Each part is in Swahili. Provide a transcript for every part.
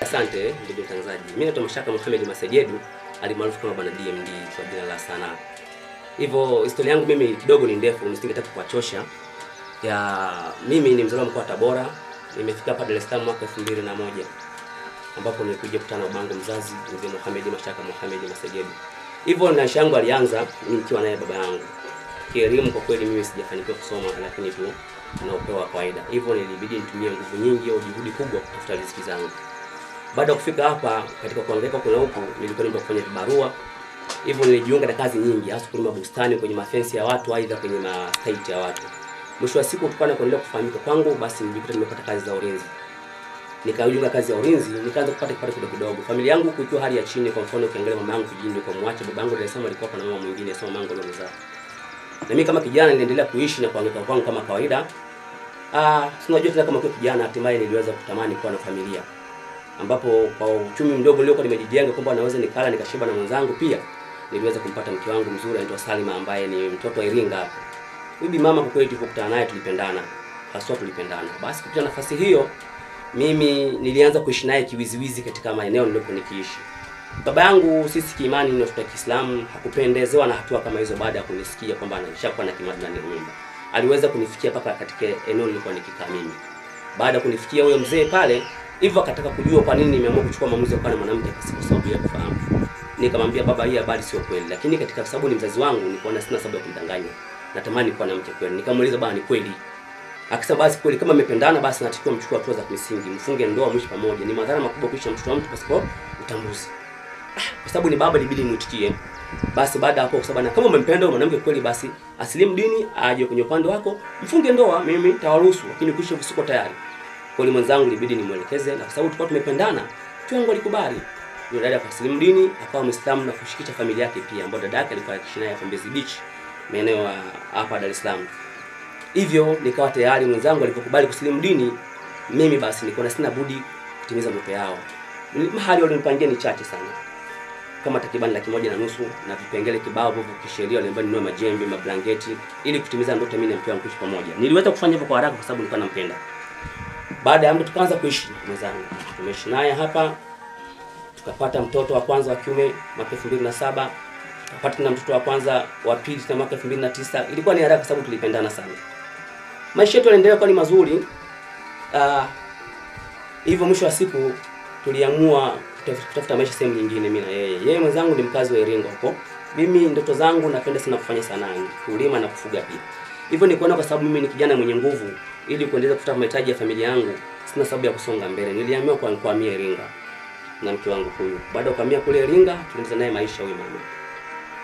Asante ndugu mtangazaji. Mimi naitwa Mashaka Mohamed Masejedu, alimaarufu kama Bwana DMD kwa jina la sanaa. Hivyo historia yangu mimi kidogo ni ndefu, nisingetaka kuwachosha. Mimi ni mzaliwa mkoa wa Tabora. Nimefika hapa Dar es Salaam mwaka 2001 ambapo nilikuja kukutana na babangu mzazi Mzee Mohamed Mashaka Mohamed Masejedu. Hivyo maisha yangu alianza nikiwa naye baba yangu. Kielimu kwa kweli mimi sijafanikiwa kusoma, lakini tu na upewa kawaida. Hivyo nilibidi nitumie nguvu nyingi au juhudi kubwa kutafuta riziki zangu. Baada ya kufika hapa katika kuangaika kuna huku nilikuwa nimeenda kufanya vibarua. Hivyo nilijiunga na kazi nyingi, hasa kulima bustani, kwenye mafensi ya watu, aidha kwenye site ya watu. Mwisho wa siku kutokana na kuendelea kufahamika kwangu, basi nilijikuta nimepata kazi za ulinzi. Nikajiunga kazi ya ulinzi, nikaanza kupata kipato kidogo kidogo. Familia yangu kuikiwa hali ya chini, kwa mfano ukiangalia mama yangu kijijini kwa mwache, baba yangu Dar es Salaam alikuwa na mama mwingine sio mama yangu aliyomzaa. Na mimi kama kijana niliendelea kuishi na kuangaika kwangu kama kawaida. Unajua tena kama kijana hatimaye niliweza kutamani kuwa na familia. Ambapo kwa uchumi mdogo niliokuwa nimejijenga kwamba naweza nikala nikashiba na mwenzangu, pia niliweza kumpata mke wangu mzuri anaitwa Salima ambaye ni mtoto wa Iringa hapo. Bibi mama kwa kweli tulipokutana naye tulipendana. Haswa tulipendana. Basi kupitia nafasi hiyo mimi nilianza kuishi naye kiwiziwizi katika maeneo nilipokuwa nikiishi. Baba yangu sisi kiimani ni wa Kiislamu, hakupendezewa na hatua kama hizo. Baada ya kunisikia kwamba anashakuwa na kimada ndani ya nyumba, aliweza kunifikia paka katika eneo nilikuwa nikikaa mimi. Baada ya kunifikia huyo mzee pale, hivyo akataka kujua kwa nini nimeamua kuchukua maamuzi ya kuwa na mwanamke kwa sababu ya kufahamu. Nikamwambia baba, hii habari sio kweli, lakini katika sababu ni mzazi wangu nikaona sina sababu ya kumdanganya. Natamani kuwa na mke kweli. Nikamuuliza baba, ni kweli? Akasema basi kweli, kama mmependana basi natakiwa mchukue hatua za kimsingi, mfunge ndoa, mwishi pamoja. Ni madhara makubwa kuishi na mtoto wa mtu pasipo utambuzi. Kwa sababu ni baba ilibidi niitikie. Basi baada hapo, kwa sababu kama umempenda mwanamke kweli, basi asilimu dini, aje kwenye upande wako, mfunge ndoa, mimi tawaruhusu, lakini kuishi usiko tayari. Kwa hiyo mwenzangu ilibidi nimuelekeze, na kwa sababu tulikuwa tumependana, mtu alikubali. Yule dada akasilimu dini, akawa Muislamu na kushikisha familia yake pia, ambapo dada yake alikuwa akiishi naye Mbezi Beach, maeneo hapa Dar es Salaam. Hivyo nikawa tayari mwenzangu alipokubali kusilimu dini, mimi basi nilikuwa sina budi kutimiza ndoto yao. Mahali walinipangia ni chache sana, kama takriban 1,500,000 na vipengele kibao vya kisheria, waliomba ninunue majembe, mablanketi ili kutimiza ndoto mimi na mke wangu kuishi pamoja. Niliweza kufanya hivyo kwa haraka kwa sababu nilikuwa nampenda. Baada ya muda tukaanza kuishi na mwenzangu. Tumeishi naye hapa, tukapata mtoto wa kwanza wa kiume mwaka 2007, tukapata na mtoto wa kwanza wa pili na mwaka 2009. Ilikuwa ni haraka kwa sababu tulipendana sana. Maisha yetu yanaendelea kuwa ni mazuri. Hivyo mwisho wa siku tuliamua kutafuta maisha sehemu nyingine, mimi na yeye. Yeye mwenzangu ni mkazi wa Iringa huko. Mimi ndoto zangu napenda sana kufanya sanaa, kulima na kufuga pia. Hivyo nikuona kwa sababu mimi ni kijana mwenye nguvu, ili kuendeleza kutafuta mahitaji ya familia yangu, sina sababu ya kusonga mbele. Niliamua kuhamia Iringa na mke wangu huyu. Baada ya kuhamia kule Iringa, tulianza naye maisha huyu mama.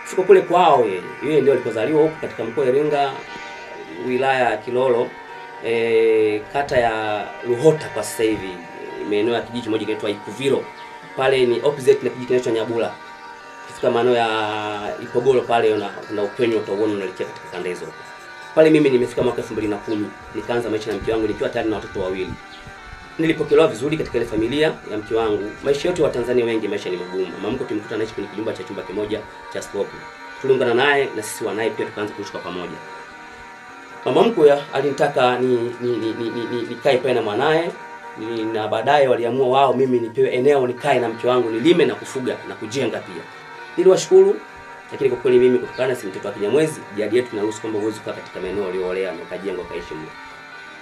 Fika kule kwao yeye ndio alikozaliwa huko katika mkoa wa Iringa, wilaya ya Kilolo, kata ya Ruhota kwa sasa hivi, maeneo ya kijiji moja kinaitwa Ikuvilo. Pale ni opposite na kijiji kinaitwa Nyabula. Kifika maeneo ya Ipogoro pale una upenyo utaona unaelekea katika kanda hizo. Pale mimi nimefika mwaka 2010, nikaanza maisha na mke wangu nikiwa tayari na watoto wawili. Nilipokelewa vizuri katika ile familia ya mke wangu. Maisha yetu wa Tanzania wengi maisha ni magumu. Mama mko tumkuta anaishi kwenye kijumba cha chumba kimoja cha slope. Tuliungana naye na sisi wanaye pia tukaanza kuishi kwa pamoja. Mama mkwe alinitaka nikae pale na mwanae, na baadaye waliamua wao mimi nipewe eneo nikae na mke wangu, nilime na kufuga na kujenga pia. Niliwashukuru, lakini kwa kweli mimi kutokana si mtoto wa Kinyamwezi, jadi yetu inaruhusu kwamba uwezo kukaa katika maeneo uliyoolea na ukajenga ukaishi mle.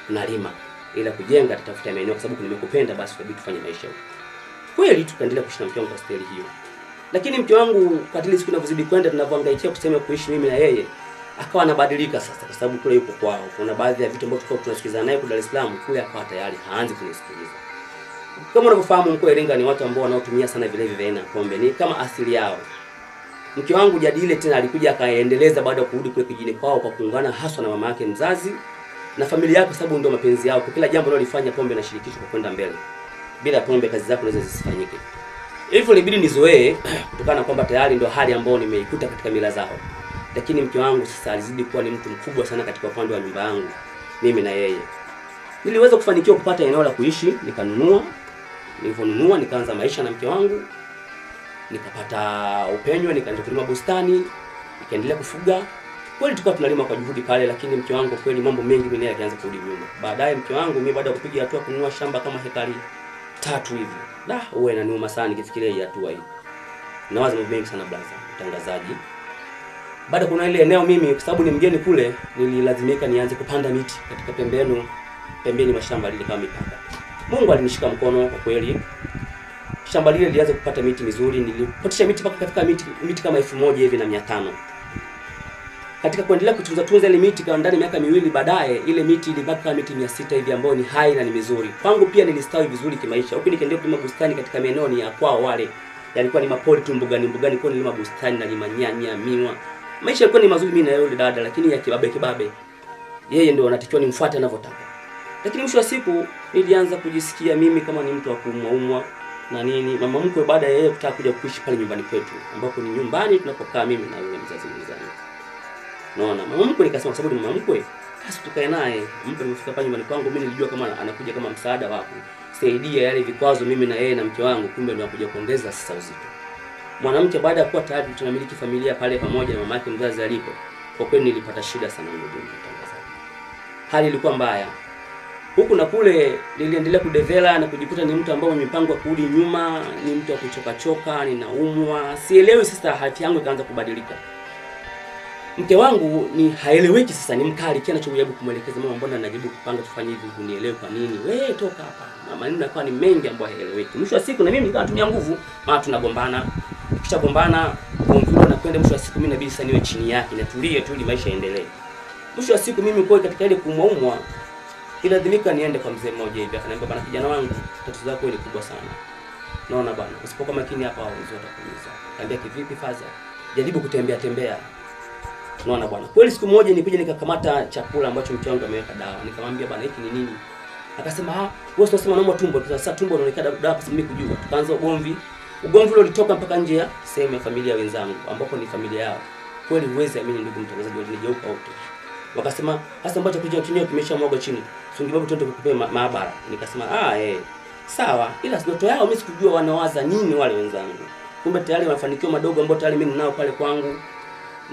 Nalima, ila kujenga tutafuta maeneo kwa sababu nimekupenda, basi inabidi tufanye maisha huko. Kweli tukaendelea kuishi na mke wangu kwa staili hiyo. Lakini mke wangu kadri siku inavyozidi kwenda, tunavyohangaikia kusema kuishi mimi na yeye, akawa anabadilika sasa kwa sababu kule yuko kwao. Kuna baadhi ya vitu ambavyo tulikuwa tunasikizana naye kwa Dar es Salaam, kule akawa tayari haanzi kunisikiliza. Kama unavyofahamu mkoa wa Iringa ni watu ambao wanaotumia sana vilevi vya aina pombe, ni kama asili yao. Mke wangu jadi ile tena alikuja akaendeleza baada ya kurudi kule kijijini kwao kwa kuungana haswa na mama yake mzazi na familia yake, sababu ndio mapenzi yao. Kwa kila jambo analofanya pombe na shirikisho kwa kwenda mbele. Bila pombe kazi zako naweza zisifanyike. Hivyo ilibidi nizoee kutokana na kwamba tayari ndio hali ambayo nimeikuta katika mila zao. Lakini mke wangu sasa alizidi kuwa ni mtu mkubwa sana katika upande wa nyumba yangu, mimi na yeye. Niliweza kufanikiwa kupata eneo la kuishi, nikanunua. Nilivyonunua nikaanza maisha na mke wangu. Nikapata upenyo, nikaanza kulima bustani, nikaendelea kufuga. Kweli tulikuwa tunalima kwa juhudi pale, lakini mke wangu kweli mambo mengi mimi naye akaanza kurudi nyuma. Baadaye mke wangu mimi baada ya kupiga hatua kununua shamba kama hekari 3 hivi. Uwe inaniuma sana nikifikiria hii hatua hii. Nawaza mambo mengi sana blaza, mtangazaji. Baada kuna ile eneo mimi kwa sababu ni mgeni kule, nililazimika nianze kupanda miti katika pembeni mashamba lile kama mipaka. Mungu alinishika mkono kwa kweli. Shamba lile lilianza kupata miti mizuri, nilipotisha miti mpaka katika miti kama 1000 hivi na 500. Katika kuendelea kutunza ile miti kwa ndani miaka miwili baadaye ile miti ilibaki kama miti 600 hivi ambayo ni hai na ni mizuri. Kwangu pia nilistawi vizuri kimaisha. Huko nikaendelea kulima bustani katika maeneo ni ya kwao wale. Yalikuwa ni mapori tu mbugani kwa nilima bustani na lima nyanya, miwa. Maisha yalikuwa ni mazuri mimi na yule dada lakini ya kibabe. Yeye ndio anatakiwa nimfuate anavyotaka. Lakini mwisho wa siku nilianza kujisikia mimi kama ni mtu wa kuumwa na nini. Mama mkwe baada ya yeye kutaka kuja kuishi pale nyumbani kwetu ambapo ni nyumbani tunapokaa mimi na yule mzazi mwenzangu. Naona mama mkwe nikasema kwa sababu ni mama mkwe, basi tukae naye. Mpe amefika pale nyumbani kwangu, mimi nilijua kama anakuja kama msaada wako. Saidia yale vikwazo mimi na yeye na mke wangu, kumbe ndio anakuja kuongeza sasa uzito. Mwanamke baada ya kuwa tayari tunamiliki familia pale pamoja na mama yake mzazi alipo. Kwa kweli nilipata shida sana ndugu mtangazaji. Hali ilikuwa mbaya. Huku na kule niliendelea kudevelop na kujikuta ni mtu ambaye mipango ya kurudi nyuma, ni mtu wa kuchoka, ninaumwa. Sielewi sasa hali yangu ikaanza kubadilika. Mke wangu ni haeleweki sasa, ni mkali kiasi anachojaribu kumwelekeza mama, mbona najaribu kupanga tufanye hivi, unielewe kwa nini? Wewe toka hapa. Mama nini nakuwa ni mengi ambayo haeleweki. Mwisho wa siku na mimi nikawa natumia nguvu, maana tunagombana. Kisha gombana, kumvua na kwenda mwisho wa siku mimi inabidi sasa niwe chini yake, natulie tu ili maisha yaendelee. Mwisho wa siku mimi kwa katika ile kuumwa ilazimika niende kwa mzee mmoja hivi, akaniambia bana, kijana wangu, tatizo lako ni kubwa sana. Naona bana, usipokuwa makini hapa wazee watakuumiza. Kaambia kivipi faza? Jaribu kutembea. Naona bwana. Kweli siku moja nilikuja nikakamata chakula ambacho mke wangu ameweka dawa. Nikamwambia bwana, hiki ni nini? Akasema wewe unasema naomba tumbo. Sasa tumbo inaonekana dawa kwa mimi kujua. Tukaanza ugomvi. Ugomvi ule ulitoka mpaka nje ya sehemu ya familia wenzangu ambapo ni familia yao. Kweli huwezi amini ndugu mtangazaji, walinigeuka wote. Wakasema hasa ambacho kinyo kimeshamwaga chini. Sungibabu twende kukupe maabara. Nikasema sawa, ila ndoto yao mimi sikujua wanawaza nini wale wenzangu. Kumbe tayari mafanikio madogo ambayo tayari mimi ninao pale kwangu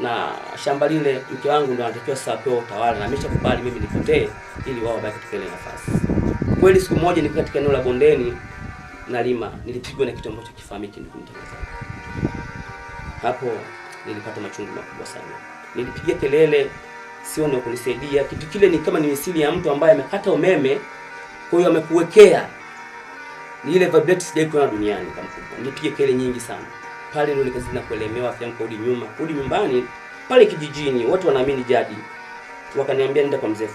na shamba lile, mke wangu ndo anatakiwa sasa apewe utawala na ameshakubali mimi nipotee ili wao baki katika ile nafasi. Kweli siku moja nilikuwa katika eneo la bondeni nalima, nilipigwa na kitu ambacho kifahamiki ndugu mtangazaji. Hapo nilipata machungu makubwa sana. Nilipigia kelele, sio ndio kunisaidia. Kitu kile ni kama ni misili ya mtu ambaye amekata umeme, kwa hiyo amekuwekea. Ni ile vibrate sijai kuona duniani kama kubwa. Nilipiga kelele nyingi sana. Pale ndio nikazidi kuelemewa, afya yangu kurudi nyumbani pale kijijini, watu wanaamini jadi. Wakaniambia nenda kwa mzee